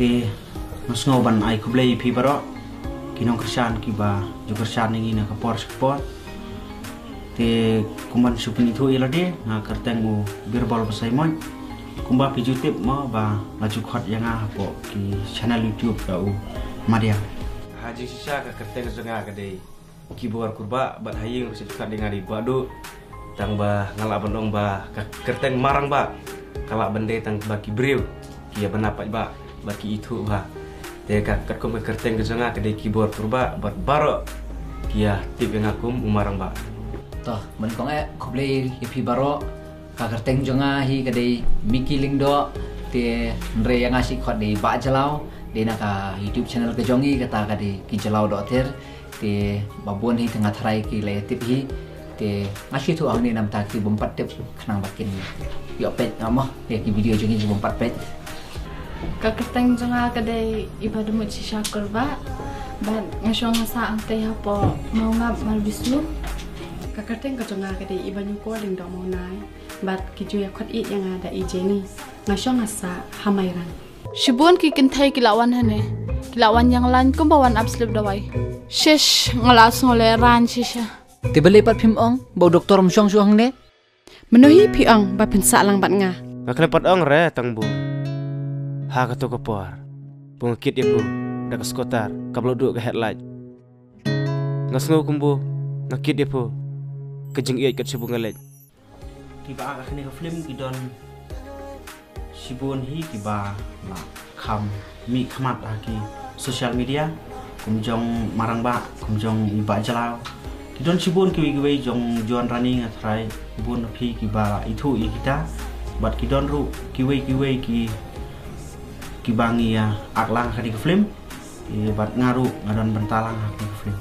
te ngasngoban ai kublei pi baro kinong kersan ki ba ju kersan ini na kapor sport te kuman supini thu ilade na kertengu birbal pasai mon kumba pi YouTube mo ba laju khot yang po ki channel YouTube tau madia haji sisa ka kerteng zenga ka dei kibor kurba bat haying rusit ka dengar di badu tang ba ngala benong ba kerteng marang ba kala bende tang baki brew kia benapat ba baki itu ba te kat kom kerteng zenga ka dei kibor kurba bat baro kia tip yang akum umarang ba toh men kong koblei pi baro ka kerteng jonga hi ka dei miki lingdo te nre yang asik khot dei ba jalau de na ka YouTube channel ke jongi kata ka dei ki jalau do ter te babon hi tengah tharai ki le tip hi te ngasih tu ang ni nam ta ki bompat tip khnang bakin yo pet ngamo te ki video jongi bompat pet ka kerteng jonga ka dei ibadu mo sisa kurba ban ngasong sa ante ha po mau ngap mal bisu ka kerteng ka jonga ka dei ibanu ko ling do mau nai bat ki ju ya khot i yang ada ijeni ngasong asa hamairan shibun ki kinthai kilawan hane kilawan yang lan kumbawan absolute dawai shesh ngalas ngole ran shisha te bele pat phim ong bo doktor msong su hang ne menuhi pi ong ba pensa lang bat nga ngakle pat ong re tangbu ha ka to kopor pungkit ibu dak skotar kablo du ka headlight ngasngo kumbu ngakit ibu kejeng iat kat sibu ngalej kiba ka kini ka film kidon sibun hi kiba la kham mi khamat aki social media kumjong marang ba kumjong iba jalau kidon sibun kiwi kiwi jong juan running athrai bun phi kiba itu i kita bat kidon ru kiwi ki kibangi ya aklang kadi ke film bat ngaru ngadon bentalang aki ke film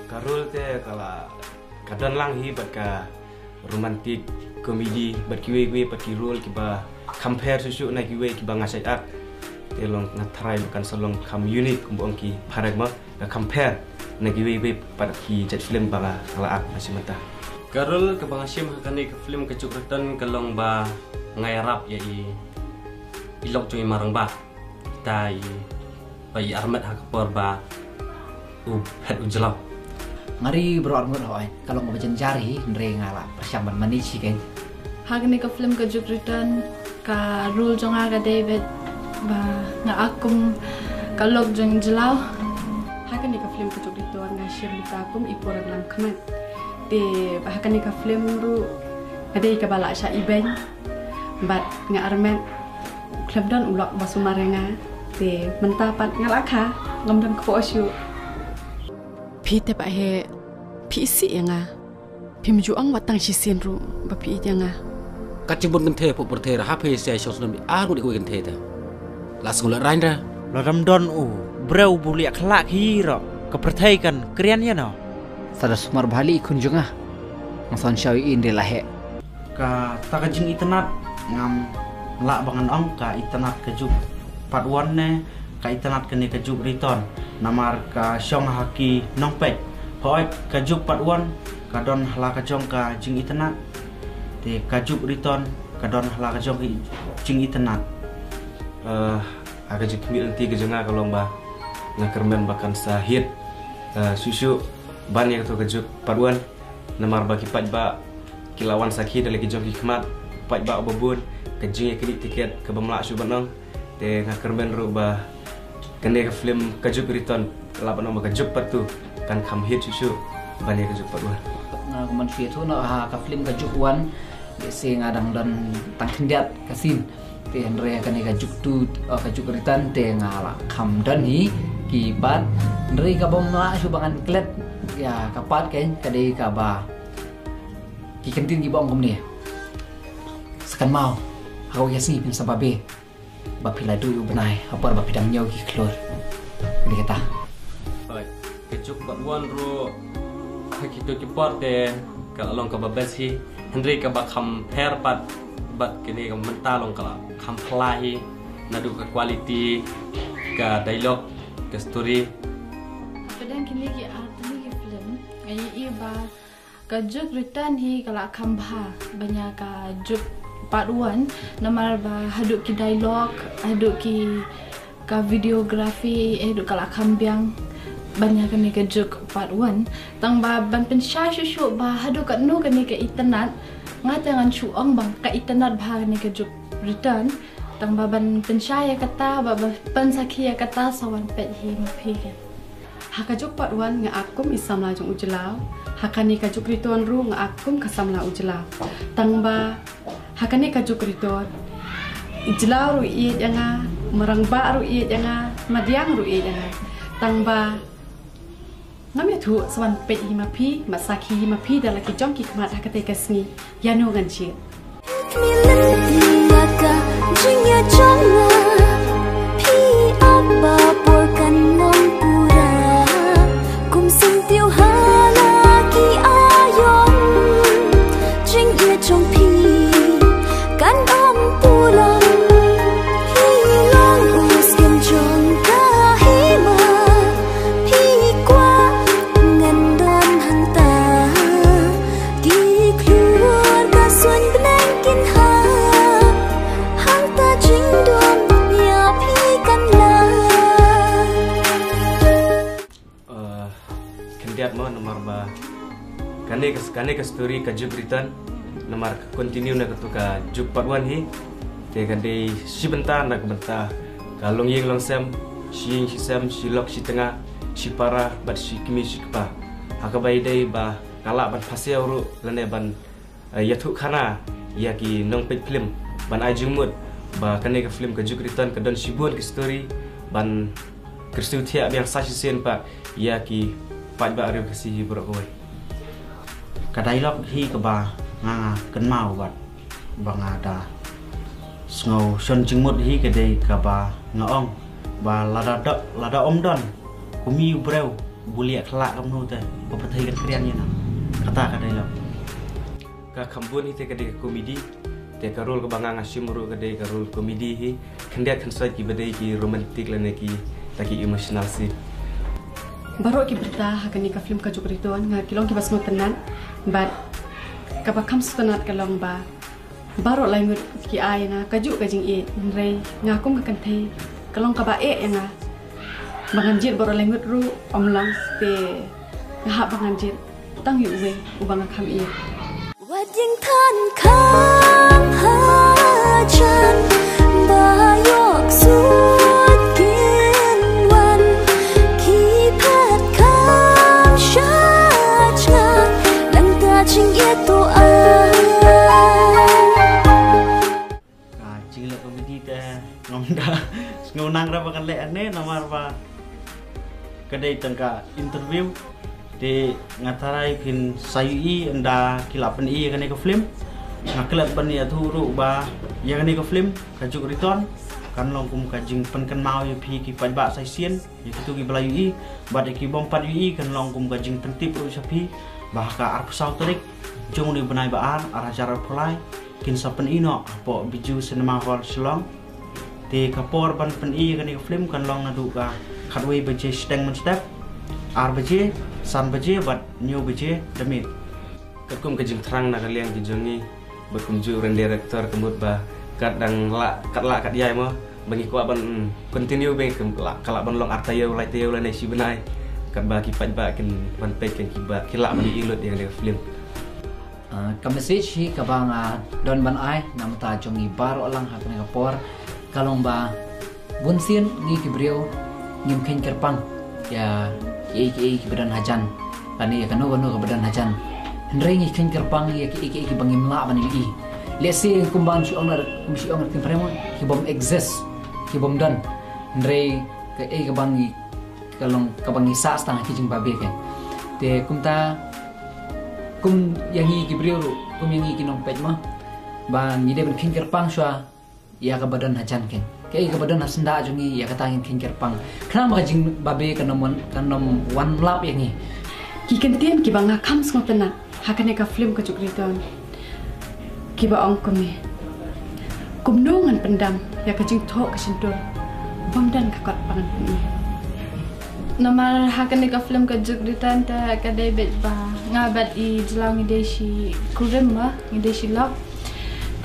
karul te kala kadon lang hi bat ka romantik komedi bat kiwi bat kirul kiba compare susu na kiwe ki banga sai ak telong ngatrai bukan selong kam unit kumbong ki paragma na compare na kiwe be par ki jet film banga kala ak masih mata karul ke banga sim hakane ke film kecukretan kalong ba ngai rap ya ilok cui marang ba tai bai armat hakpor ba het unjelau ngari bro armut hoy kalau mau baca jari nre ngala persiapan mani sih kan hakane ka film kecukretan ka rule jonga ka David ba nga akum kalog jong jelaw hakan ni ka film ka dito nga share kita akum ipurag lang kaman te ba hakan ni ka film ru ade ka bala sya iben bat nga armen club dan ulak basumarenga te mentapat ngalaka ngamdan ko asyu pite ba he pisi nga pimjuang watang sisin ru ba pi nga kacibun kente puk bertera HP saya shos nabi aku di kue kente ta langsung lah rainda lo ramdon breu buliak kelak hiro kepertaikan krian ya no sada sumar bali kunjunga ngson syawi inde lahe ka takajing itenat ngam lak bangan ong ka itenat kejuk patwan ne ka itenat kene kejuk riton namar ka syong haki nongpek hoi kejuk patwan kadon hala kajong ka jing itenat te kajuk riton kadon hala kajong jing itenat aga jikmi nanti kejenga kalau mbah ngakermen bahkan sahid susu ban yang tu kejuk paduan namar bagi pajba kilawan sakit dari kejong hikmat pajba babun kejing kini tiket ke bamla subanong te ngakermen rubah kene ke film kajuk riton lapan nama kejuk patu kan kam hit susu ban yang kejuk paduan kuman tu no ka film kajukuan se ngadang dan tangkendiat kasin te andre kan kajuk tu kajuk ritan te ngala kam dan hi kibat ndri ka bomla subangan klet ya kapat kan kade ka ba ki kentin ki bom ni sekan mau aku yasi pin sababe ba piladu yu benai apa ba pidang nyau ki klor ni kata oi kejuk batwan ro hakito kipar te kalau long ka babasi Hendri ka ba compare pat bat kini ka mentalong kala kamplai nadu ka quality ka dialog ka story padang kini ki arti ki film ai iba ka juk return hi kala kambha banyak ka juk part 1 namar ba haduk ki dialog haduk ki ka videografi du kala kambiang banyak kami ke juk part 1 tang ba ban pen sha shu ba hadu kat no kami ke internet ngata ngan chuang bang ka internet ba kami ke juk return tang ba ban pen sha ya kata ba pen sakhi ya kata sawan pet hi ma phi Hakajuk part 1 nga akum isamla jong ujlaw. Hakani kajuk riton ru nga akum kasamla ujlaw. Tangba hakani kajuk riton ijlaw ru iye janga marangba ru iye janga madiang ru iye janga. Tangba ngam tu swan pet himapi masaki himapi dalaki jong ki kmat hakate kasni yanu ganchi. Kane ka story ka Jubritan namar continue na ketuka juk part 1 hi te kande si bentar nak bentar kalong yeng long sem si sem si lok si tengah si para bat si kimi si kpa hakabai dei ba kala ban phaseu ru lane ban yathu khana ya ki nong pet film ban ajumut ba kane ka film ka Jubritan ka don si buat ka story ban kersu thia biang sa si sen pa ya ki pat ba ari ka si burok oi ka dialog hi ka ba nga kan mau bat bang ada snow son jingmut hi ka dei ka ba nga ong ba lada om don kumi breu bulia khlak kam nu te ba pathai kan krian ni na kata ka dialog ka khambun hi te ka dei komedi te ka role ka banga ngasimuru ka dei ka role komedi hi khandia khansai ki badai ki romantic lane ki taki emotional si Baru ki berita hakani ka film ka juk riton nga kilong ki basmo tenan but kabakam sutanat kalong ba baru lain ki ai na kaju kajing e rei ngakum ka kanthe kalong ka ba e nga banganjit baru lain ru omlang te nga banganjit tang yu we ubang kham e wading than kham ha chan ba yok su ngonang ra bakan le ane namar ba kadai tangka interview de ngatarai pin sayui anda kilapan i kane ko film ngaklat ban ya thuru ba ya kane ko film kajuk riton kan long kum kajing pen kan mau yu phi ki pan ba sai sien ya kitu ki belayu i ba de ki bom pat yu i kan long kum kajing tentip ru sapi ba ka arp sau terik jong ni benai ba ar cara pulai kin sapen ino apo biju cinema hall Shillong te kapor ban pen i kani film kan long na du ka khatwei baje steng man step ar baje san baje bat new baje damit kakum kajing terang na kalian ki jongi bakum ju ren director kemut ba kadang la kat yai mo bangi ko ban continue beng kala ban long artayo lai teo la nei si benai kat ba ki pat ba ken ban pe ken ki ba kila ban ilut yang de film ka message hi ka bang don ban ai nam ta jongi baro lang hakne kapor kalong ba bunsin ngi kibriu ngim khen kerpang ya ki badan hajan ani ya kanu ka badan hajan hendrei ngi khen kerpang ya ki bangim la ban i let's say kumban si owner tin premo ki bom exist ki bom dan hendrei ka bangi kalong ka bangi sa stang ki jing babe kan te kumta kum yang ngi kibriu kum yang ngi kinong pet ma ba ngi de ban khen kerpang swa ya ka badan hajan ken kai ka badan hasenda jungi ya ka tangin kin kerpang kana ma jing babe kanom one lap yang ni ki kentien ki banga kham smotana hakane ka film ka juk riton ki ba ong kumi kumnungan pendam ya ka jing thok ka sintur bomdan ka kat pangan ni namar hakane ka film ka juk riton ta ka debet ba ngabat I jlang ngi deshi kurem ma ngi deshi lap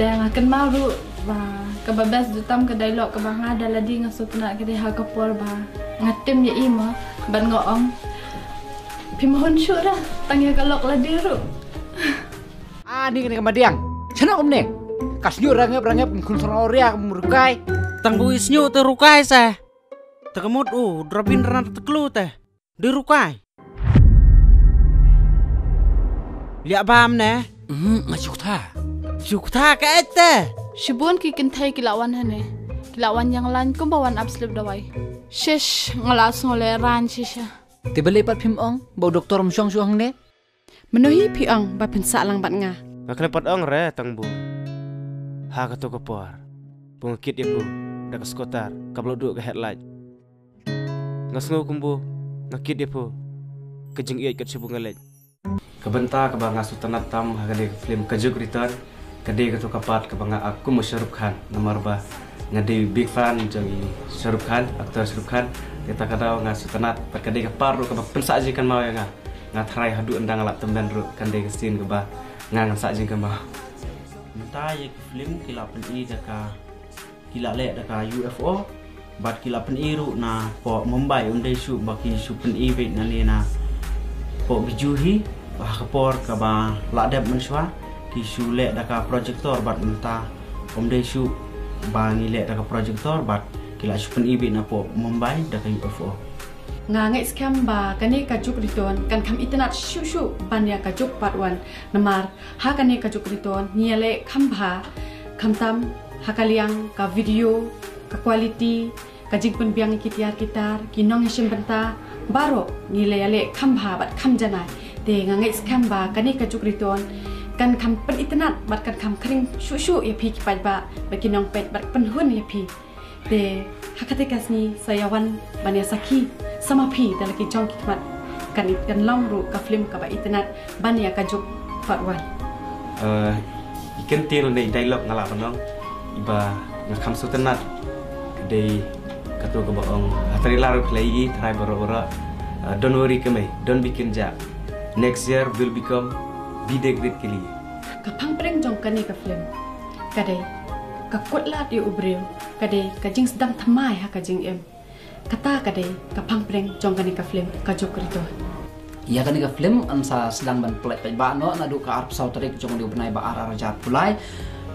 ta ngakan maru ba kababes dutam ke dialog ke banga daladi ngasu tena ke ha kapor ba ngatim ya ima ban ngoong pimohon syura tangya kalok ladiru ni kena kamadiang chana omne kasnyo rangap kun sonoria murukai Tangbu isnyo terukai sa. Takamot dropin ran teklu teh. Dirukai. Lihat paham ne? Syukta ke ete. Shibun ki kintai kilawan hane. Kilawan yang lain kumbawan abslip dawai. Shish ngalas ngoleran shisha. Tiba lepat pim ong bau doktor msyong syong ne. Menuhi piang ba pensa lang bat nga. Ngaklepat ong re tangbu. Ha ka to kapor. Pungkit ya bu. Dak skotar kablo duk ke headlight. Ngasngo kumbu. Ngakit ya bu. Kejeng iat kat sibu ngalej. Kebenta ke bang ngasu tanat tam hagade film kajuk return kade ke to kapat ke bang aku Shahrukh Khan nomor ba ngade big fan jangi Shahrukh Khan aktor Shahrukh Khan kita kadau ngasu tanat kade ke paru ke pensa aji kan mau ya ngatrai hadu endang alap temban ru kade ke scene ke ba ngang sa aji kan mau Mentah ye film kila peni daka kila le daka UFO bat kila peni ru na po Mumbai unde shoot baki shoot peni vet na ni na po bijuhi bah kapor ka ba ladap menswa ki shoot le daka projector bat mentah unde shoot ba ni le daka projector bat kila shoot peni vet na po Mumbai daka UFO Ngangai scam ba kani kajuk riton kan kam internet shu banya kajuk part 1 namar ha kani kajuk riton niale khamba khamtam hakaliang ka video ka quality ka jingpun biang kitiar kitar kinong hishim benta baro nile ale khamba bat kham janai te ngangai scam ba kani kajuk riton kan kam pen internet bat kan kam kring shu ya pi kipai ba kinong pet bat penhun ya pi te hakate kasni sayawan banya saki sama pi dalam kijong kikmat kan long ru ka film ka ba internet bania kajuk part 1 ikan tir nei dialog ngala panong iba ngakam sutenat de katu ke baong hatari laru play try boro don't worry kemai don't bikin ja next year will become big great kili kapang preng jong kani ka film kadai ka kotlat yu ubreu kadai ka jing sedang thamai ha ka jing em kata kadai kapang preng jong kani ka film kajuk rito Ia kani ka film ansa sedang ban play ba no na du ka arp sautari jong di benai ba ar jar pulai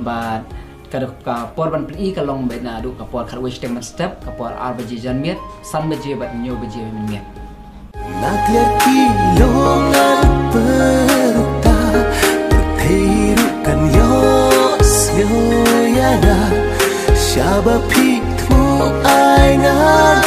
ba kada ka por ban pi ka long ba na du ka por kar wish man step ka por ar baje jan miet san baje ba nyo baje min miet Nakler kilongan perta bertirukan yos yoyana Syaba pikmu aingan